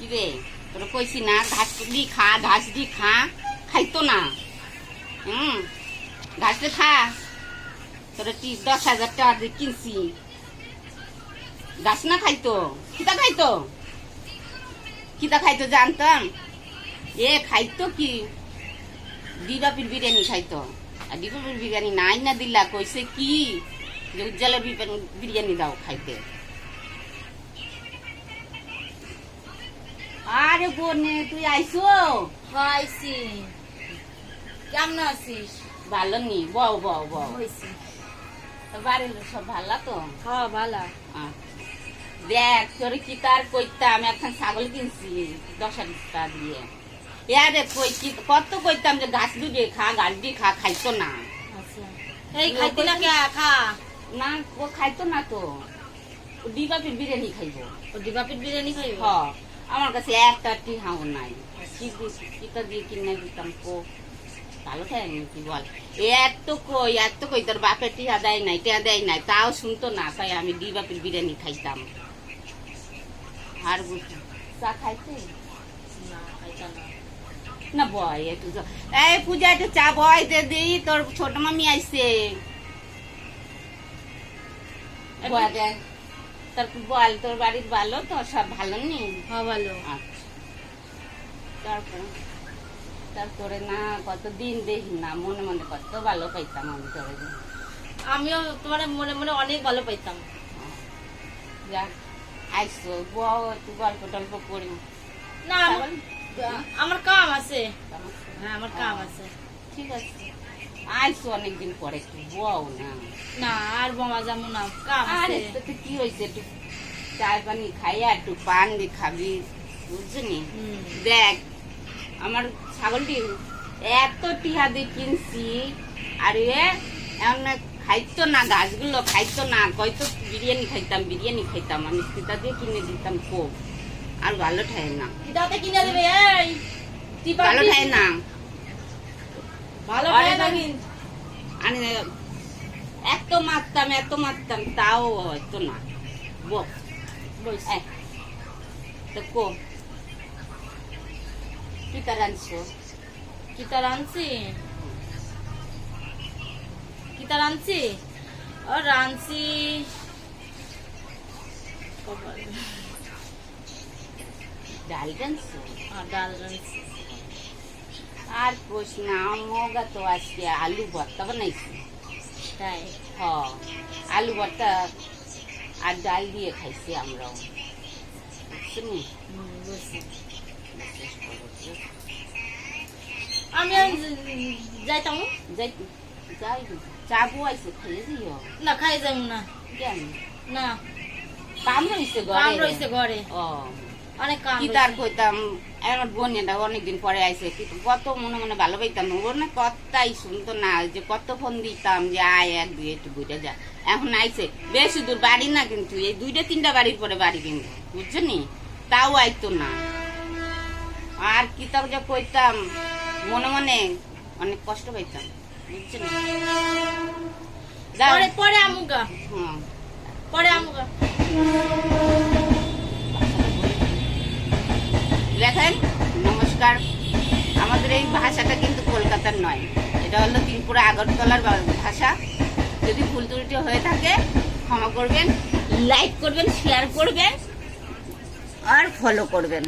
কিরে তোর কইছি না ঘাস দি খা, ঘাস দি খা, খাইতো না। ঘাস দে খা, তোর 10,000 টাকা দিয়ে কিনছি, ঘাস না খাইতো, খিদা খাইতো, খিদা খাইতো জানতাম। খাইতো কি ডিবাপির বিরিয়ানি খাইতো, আর ডিবাপির বিরিয়ানি নাই না দিলা, কইছে কি যে উজ্জ্বলের বিরিয়ানি দাও খাইতে। আরে বোনে তুই আইসো? আইসি। কেমন আছিস? ভালো নি, বউ বউ বউ। হইছি। বাড়ির সব ভালো তো? হ্যাঁ ভালো। দেখ তোর কি তার কইতাম, এখন ছাগল কিনছি 10,000 টাকা দিয়ে। রে কই কি কত কইতাম যে ঘাস দুধে খা, ঘাস দিয়ে খা, খাইতো না। আচ্ছা এই খাইতি না কে খা? না ও খাইতো না তো, ও ডিবাপির বিরিয়ানি খাইবো। ও ডিবাপির বিরিয়ানি খাইব? হ্যাঁ, আমার কাছে একটা টিহাও নাই, কিতা দিয়ে কিনে দিতাম কো ভালো খাই কি বল। এত কই তোর বাপের টিহা দেয় নাই, টিহা দেয় নাই, তাও শুনতো না, তাই আমি ডিবাপির বিরিয়ানি খাইতাম। আর চা খাইতে না খাইতা না। না বয় একটু এই পূজা একটু চা বয় দে দিই, তোর ছোট মামি আইছে। তারপর বল তোর বাড়ির ভালো তো, সব ভালো নি? হ্যাঁ ভালো। আচ্ছা তারপরে না কতদিন দেখি না, মনে মনে কত ভালো পাইতাম আমি তোর। আমিও তোমার মনে মনে অনেক ভালো পাইতাম। যাক আইসো বউ, একটু গল্প টল্প করি। না আমার কাম আছে। হ্যাঁ আমার কাম আছে। ঠিক আছে আইসো অনেকদিন পরে, একটু বউ না। না আর বোমা যাবো না, কাম আছে। তোকে কি হয়েছে, একটু চায় পানি খাইয়া একটু পান দিয়ে খাবি, বুঝলি? দেখ আমার ছাগলটি এত টিহা দিয়ে কিনছি, আর এমন খাইতো না, গাছগুলো খাইতো না, কয়তো বিরিয়ানি খাইতাম আমি, সেটা দিয়ে কিনে দিতাম খুব। আর ভালো ঠায় না, কিতাতে কিনে দেবে। এই ভালো ঠায় না, ভালো আমি এত মারতাম তাও হয়তো না। তো কো কিতা রাঁধছো? কিতা রাঁধছি ও রাঁধছি ডাল রাঁধছো? ডাল রাঁধছি। আর কোশ না, মগা তো আজকে আলু ভর্তা বানাইছি। তাই? হ, আলু ভর্তা আর ডাল দিয়ে খাইছি আমরাও, বুঝছি? আমি যাইতাম। যাই চাবো আইসে খাইয়ে দিও না খাই যাই না। কেন? না কাম রয়েছে ঘরে। ও অনেক কাম। কি তার কইতাম, আমার বোনেরা অনেকদিন পরে আইসে, কিন্তু কত মনে মনে ভালো পাইতাম, ওর না কথাই শুনতো না, যে কত ফোন দিতাম যে আয় এক দুই একটু বুঝে যা। এখন আইসে বেশি দূর বাড়ি না, কিন্তু এই 2-3টা বাড়ির পরে বাড়ি, কিন্তু বুঝছো নি, তাও আইতো না। আর কি তাও যে কইতাম মনে মনে অনেক কষ্ট পাইতাম, বুঝছো নি? পরে আমুগা। হ্যাঁ পরে আমুগা। দেখেন নমস্কার, আমাদের এই ভাষাটা কিন্তু কলকাতার নয়, এটা হলো ত্রিপুরা আগরতলার ভাষা। যদি ভুল ত্রুটি হয়ে থাকে ক্ষমা করবেন, লাইক করবেন, শেয়ার করবেন আর ফলো করবেন।